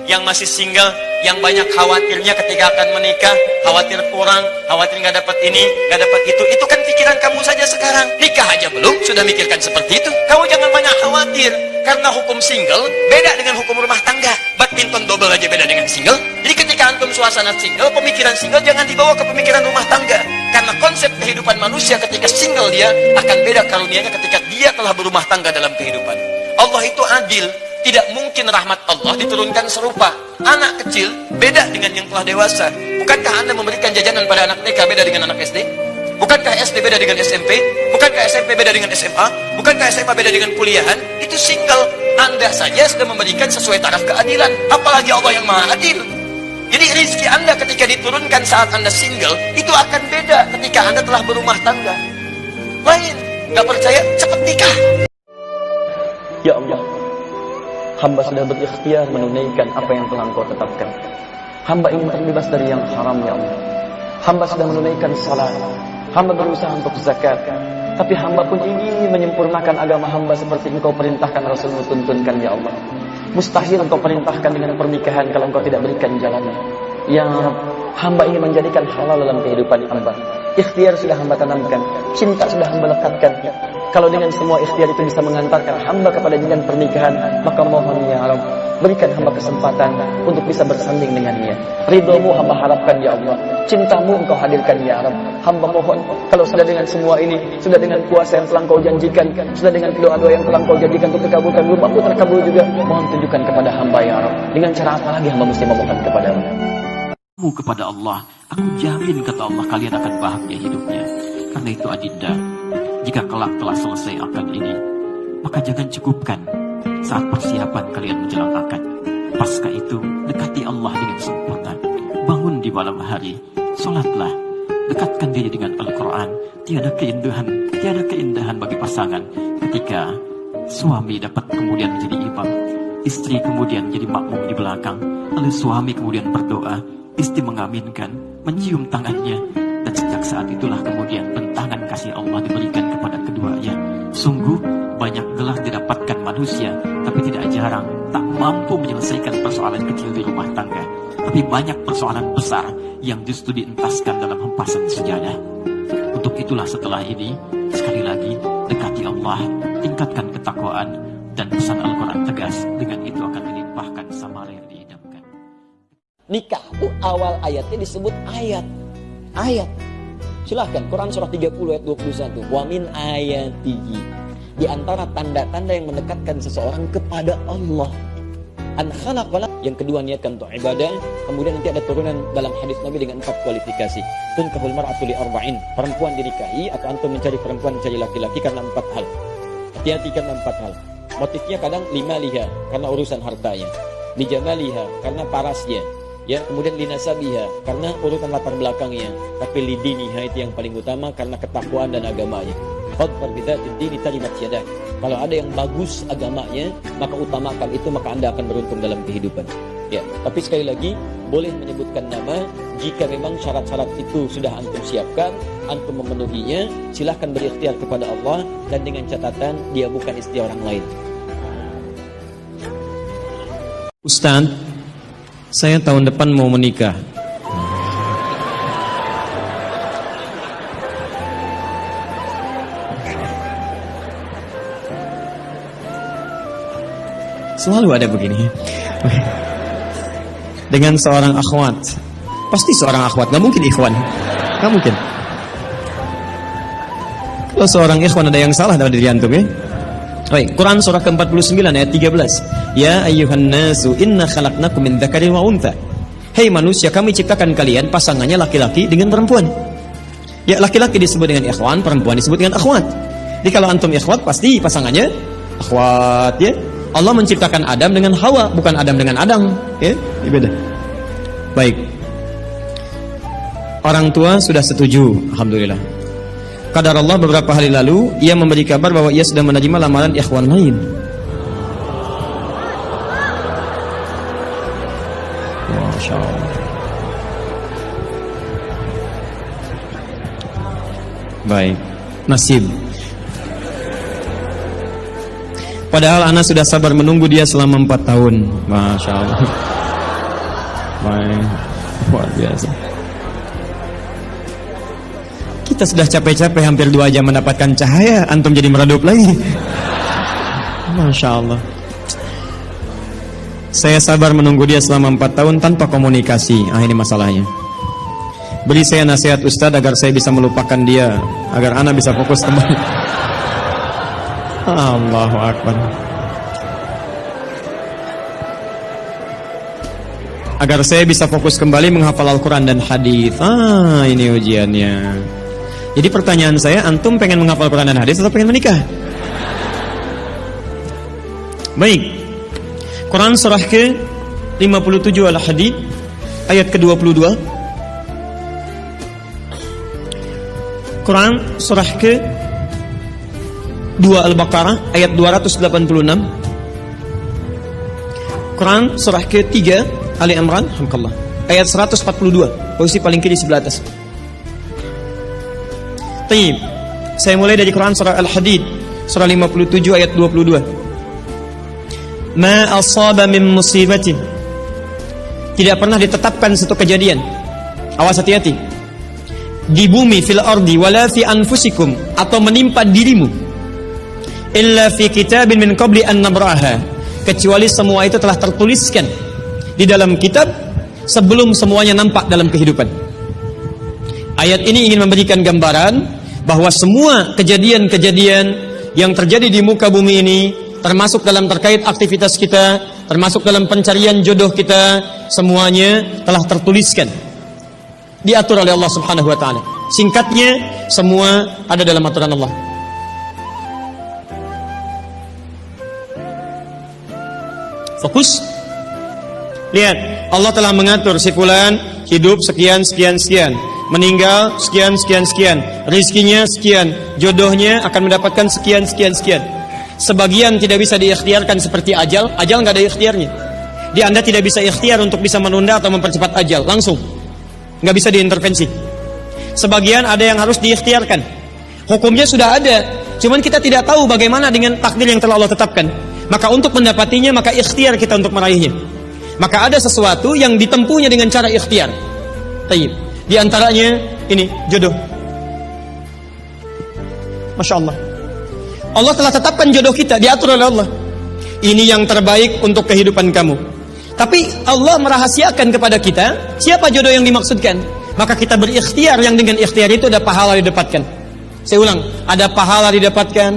yang masih single, yang banyak khawatirnya ketika akan menikah, khawatir kurang, khawatir nggak dapat ini, nggak dapat itu kan pikiran kamu saja sekarang. Nikah aja belum sudah mikirkan seperti itu. Kamu jangan banyak khawatir, karena hukum single beda dengan hukum rumah tangga. Badminton double aja beda dengan single. Jadi ketika antum suasana single, pemikiran single jangan dibawa ke pemikiran rumah tangga, karena konsep kehidupan manusia ketika single dia akan beda karunianya ketika dia telah berumah tangga dalam kehidupan. Allah itu adil. Tidak mungkin rahmat Allah diturunkan serupa. Anak kecil beda dengan yang telah dewasa. Bukankah Anda memberikan jajanan pada anak TK beda dengan anak SD? Bukankah SD beda dengan SMP? Bukankah SMP beda dengan SMA? Bukankah SMA beda dengan kuliahan? Itu single. Anda saja sudah memberikan sesuai taraf keadilan, apalagi Allah yang maha adil. Jadi rezeki Anda ketika diturunkan saat Anda single, itu akan beda ketika Anda telah berumah tangga. Lain. Gak percaya? Cepat nikah. Ya Allah, hamba sudah berikhtiar menunaikan apa yang telah Engkau tetapkan. Hamba ingin terbebas dari yang haram, ya Allah. Hamba sudah menunaikan salat, hamba berusaha untuk zakat, tapi hamba pun ingin menyempurnakan agama hamba seperti Engkau perintahkan, Rasulmu tuntunkan, ya Allah. Mustahil Engkau perintahkan dengan pernikahan kalau Engkau tidak berikan jalannya. Ya Rabb, hamba ingin menjadikan halal dalam kehidupan hamba. Ikhtiar sudah hamba tanamkan, cinta sudah hamba lekatkan. Kalau dengan semua ikhtiar itu bisa mengantarkan hamba kepada jenjang pernikahan, maka mohon ya Rabb, berikan hamba kesempatan untuk bisa bersanding dengannya. Ridhomu hamba harapkan, ya Allah. Cintamu Engkau hadirkan, ya Rabb. Hamba mohon, kalau sudah dengan semua ini, sudah dengan kuasa yang telah Engkau janjikan, sudah dengan doa-doa yang telah Engkau janjikan untuk dikabulkan, belum mampu terkabul juga, mohon tunjukkan kepada hamba, ya Rabb. Dengan cara apa lagi hamba mesti memohon kepada-Mu? Kepada Allah, aku jamin, kata Allah, kalian akan bahagia hidupnya. Karena itu adinda, jika kelak telah selesai akad ini, maka jangan cukupkan saat persiapan kalian menjelang akad. Pasca itu, dekati Allah dengan sempurna. Bangun di malam hari, sholatlah, dekatkan diri dengan Al-Quran. Tiada keindahan bagi pasangan ketika suami dapat kemudian menjadi imam, istri kemudian jadi makmum di belakang, lalu suami kemudian berdoa, istri mengaminkan, mencium tangannya, dan sejak saat itulah kemudian bentangan kasih Allah diberikan kepada keduanya. Sungguh banyak gelar didapatkan manusia, tapi tidak jarang tak mampu menyelesaikan persoalan kecil di rumah tangga. Tapi banyak persoalan besar yang justru dientaskan dalam hempasan sejadah. Untuk itulah setelah ini, sekali lagi, dekati Allah, tingkatkan ketakwaan, dan pesan Al-Quran tegas, dengan itu akan dilimpahkan samara yang diidamkan. Nikah itu awal ayatnya disebut ayat. Silahkan, Quran surah 30 ayat 21. Wa min ayatihi. Di antara tanda-tanda yang mendekatkan seseorang kepada Allah. An khalaqala. Yang kedua, niatkan untuk ibadah. Kemudian nanti ada turunan dalam hadis Nabi dengan 4 kualifikasi. Tunkahul mar'atu li arba'in. Perempuan dinikahi atau antum mencari perempuan, mencari laki-laki karena 4 hal. Hati-hati karena 4 hal. Motifnya kadang limaliha, karena urusan hartanya. Lijamaliha, karena parasnya. Ya, kemudian linasabiha, karena urutan latar belakangnya. Tapi lidiniha itu yang paling utama, karena ketakwaan dan agamanya. Fadfar bidzatid dini taribat yadak. Kalau ada yang bagus agamanya, maka utamakan itu, maka Anda akan beruntung dalam kehidupan. Ya, tapi sekali lagi boleh menyebutkan nama jika memang syarat-syarat itu sudah antum siapkan, antum memenuhinya, silahkan berikhtiar kepada Allah, dan dengan catatan dia bukan istri orang lain. Ustaz, saya tahun depan mau menikah. Selalu ada begini. Dengan seorang akhwat. Pasti seorang akhwat, gak mungkin ikhwan. Gak mungkin. Kalau seorang ikhwan ada yang salah dalam diri antum, ya. Baik, Quran surah ke-49 ayat 13. Ya ayyuhan nasu inna khalaqnakum min dzakarin wa untha. Hei manusia, kami ciptakan kalian pasangannya laki-laki dengan perempuan. Ya, laki-laki disebut dengan ikhwan, perempuan disebut dengan akhwat. Jadi kalau antum ikhwat, pasti pasangannya akhwat, ya. Allah menciptakan Adam dengan Hawa, bukan Adam dengan Adam, ya. Ini beda. Baik. Orang tua sudah setuju, alhamdulillah. Qadar Allah beberapa hari lalu ia memberi kabar bahwa ia sudah menerima lamaran ikhwan lain. Masya Allah. Baik, nasib. Padahal anak sudah sabar menunggu dia selama 4 tahun. Masya Allah. Luar biasa. Kita sudah capek-capek hampir 2 jam mendapatkan cahaya, antum jadi meredup lagi. Masya Allah. Saya sabar menunggu dia selama 4 tahun tanpa komunikasi. Ini masalahnya. Beri saya nasihat Ustaz agar saya bisa melupakan dia, agar ana bisa fokus kembali. Allahu Akbar. Agar saya bisa fokus kembali menghafal Al-Quran dan hadis. Ini ujiannya. Jadi pertanyaan saya, antum pengen menghafal Al-Quran dan hadis atau pengen menikah? Baik. Quran surah ke-57 Al-Hadid ayat ke-22. Quran surah ke-2 Al-Baqarah ayat 286. Quran surah ke-3 Ali Imran, alhamdulillah, ayat 142, posisi paling kiri sebelah atas. Taib. Saya mulai dari Quran surah Al-Hadid, surah 57 ayat 22. Ma asaba min musibatin. Tidak pernah ditetapkan satu kejadian. Awas hati-hati. Di bumi fil ardi wala fi anfusikum, atau menimpa dirimu. Illa fi kitabin min qabli an nabraha. Kecuali semua itu telah tertuliskan di dalam kitab sebelum semuanya nampak dalam kehidupan. Ayat ini ingin memberikan gambaran bahwa semua kejadian-kejadian yang terjadi di muka bumi ini, termasuk dalam terkait aktivitas kita, termasuk dalam pencarian jodoh kita, semuanya telah tertuliskan, diatur oleh Allah Subhanahu wa taala. Singkatnya, semua ada dalam aturan Allah. Fokus. Lihat, Allah telah mengatur si fulan hidup sekian, meninggal sekian, rizkinya sekian, jodohnya akan mendapatkan sekian. Sebagian tidak bisa diikhtiarkan seperti ajal nggak ada ikhtiarnya. Anda tidak bisa ikhtiar untuk bisa menunda atau mempercepat ajal, langsung nggak bisa diintervensi. Sebagian ada yang harus diikhtiarkan, hukumnya sudah ada, cuman kita tidak tahu bagaimana dengan takdir yang telah Allah tetapkan. Maka untuk mendapatinya, maka ikhtiar kita untuk meraihnya. Maka ada sesuatu yang ditempuhnya dengan cara ikhtiar. Taib. Di antaranya ini jodoh. Masya Allah. Allah telah tetapkan jodoh kita, diatur oleh Allah. Ini yang terbaik untuk kehidupan kamu. Tapi Allah merahasiakan kepada kita siapa jodoh yang dimaksudkan. Maka kita berikhtiar, yang dengan ikhtiar itu ada pahala didapatkan. Saya ulang, ada pahala didapatkan,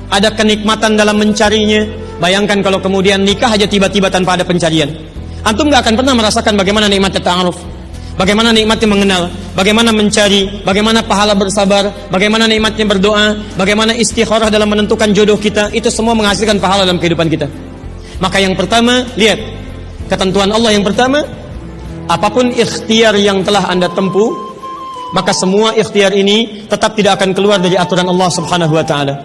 ada kenikmatan dalam mencarinya. Bayangkan kalau kemudian nikah aja tiba-tiba tanpa ada pencarian. Antum gak akan pernah merasakan bagaimana nikmatnya ta'aruf, bagaimana nikmatnya mengenal, bagaimana mencari, bagaimana pahala bersabar, bagaimana nikmatnya berdoa, bagaimana istikharah dalam menentukan jodoh kita. Itu semua menghasilkan pahala dalam kehidupan kita. Maka yang pertama, lihat ketentuan Allah yang pertama, apapun ikhtiar yang telah Anda tempuh, maka semua ikhtiar ini tetap tidak akan keluar dari aturan Allah Subhanahu wa taala.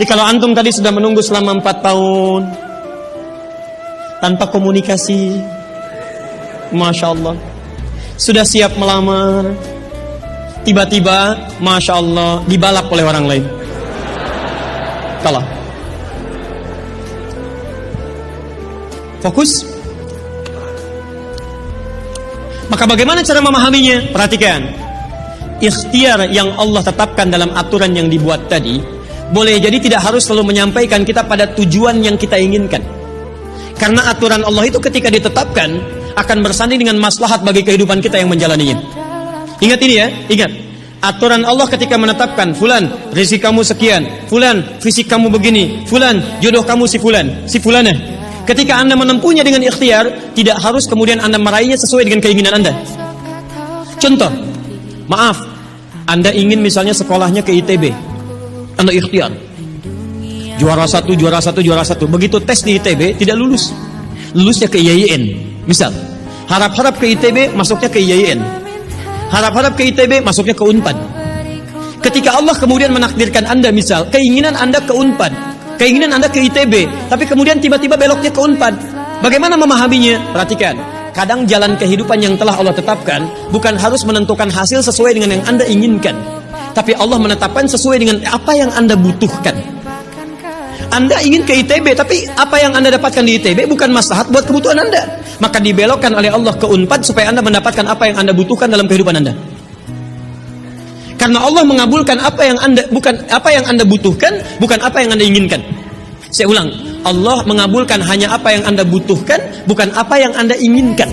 Jadi kalau antum tadi sudah menunggu selama 4 tahun tanpa komunikasi, Masya Allah, sudah siap melamar, tiba-tiba Masya Allah dibalap oleh orang lain, kalah. Fokus. Maka bagaimana cara memahaminya? Perhatikan, ikhtiar yang Allah tetapkan dalam aturan yang dibuat tadi, boleh jadi tidak harus selalu menyampaikan kita pada tujuan yang kita inginkan. Karena aturan Allah itu ketika ditetapkan akan bersanding dengan maslahat bagi kehidupan kita yang menjalaninya. Ingat ini ya, ingat. Aturan Allah ketika menetapkan, fulan rezeki kamu sekian, fulan fisik kamu begini, fulan jodoh kamu si fulanah. Ketika Anda menempuhnya dengan ikhtiar, tidak harus kemudian Anda meraihnya sesuai dengan keinginan Anda. Contoh, maaf, Anda ingin misalnya sekolahnya ke ITB, Anda ikhtiar juara satu. Begitu tes di ITB tidak lulus, lulusnya ke IAIN. Misal, harap-harap ke ITB, masuknya ke IAIN. Harap-harap ke ITB, masuknya ke Unpad. Ketika Allah kemudian menakdirkan Anda, misal keinginan Anda ke Unpad, keinginan Anda ke ITB, tapi kemudian tiba-tiba beloknya ke Unpad, bagaimana memahaminya? Perhatikan, kadang jalan kehidupan yang telah Allah tetapkan bukan harus menentukan hasil sesuai dengan yang Anda inginkan, tapi Allah menetapkan sesuai dengan apa yang Anda butuhkan. Anda ingin ke ITB, tapi apa yang Anda dapatkan di ITB bukan maslahat buat kebutuhan Anda. Maka dibelokkan oleh Allah ke Unpad supaya Anda mendapatkan apa yang Anda butuhkan dalam kehidupan Anda. Karena Allah mengabulkan apa yang Anda butuhkan, bukan apa yang Anda inginkan. Saya ulang, Allah mengabulkan hanya apa yang Anda butuhkan, bukan apa yang Anda inginkan.